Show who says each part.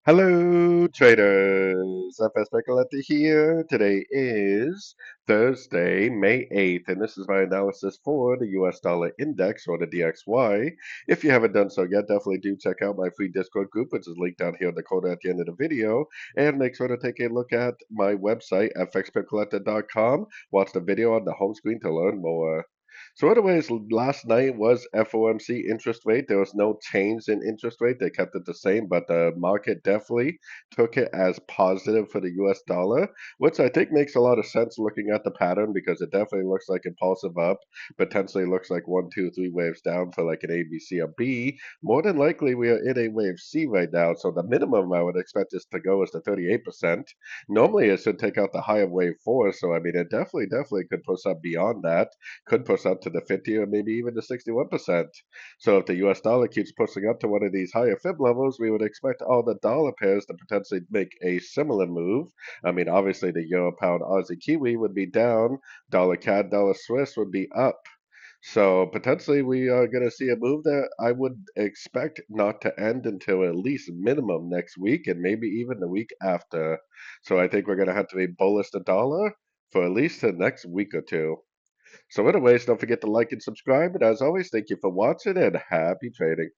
Speaker 1: Hello, traders. FX Pip Collector here. Today is Thursday, May 8th, and this is my analysis for the US dollar index or the DXY. If you haven't done so yet, definitely do check out my free Discord group, which is linked down here in the corner at the end of the video. And make sure to take a look at my website, fxpipcollector.com. Watch the video on the home screen to learn more. So anyways, last night was FOMC interest rate. There was no change in interest rate. They kept it the same, but the market definitely took it as positive for the US dollar, which I think makes a lot of sense looking at the pattern because it definitely looks like impulsive up, potentially looks like one, two, three waves down for like an A, B, C, or B. More than likely, we are in a wave C right now. So the minimum I would expect this to go is to 38%. Normally, it should take out the high of wave four. So I mean, it definitely could push up beyond that, could push up to the 50 or maybe even the 61%. So if the US dollar keeps pushing up to one of these higher fib levels, we would expect all the dollar pairs to potentially make a similar move. I mean, obviously the euro, pound, Aussie, Kiwi would be down, dollar CAD, dollar Swiss would be up. So potentially we are going to see a move that I would expect not to end until at least minimum next week and maybe even the week after. So I think we're going to have to be bullish the dollar for at least the next week or two. So anyways, don't forget to like and subscribe. And as always, thank you for watching and happy trading.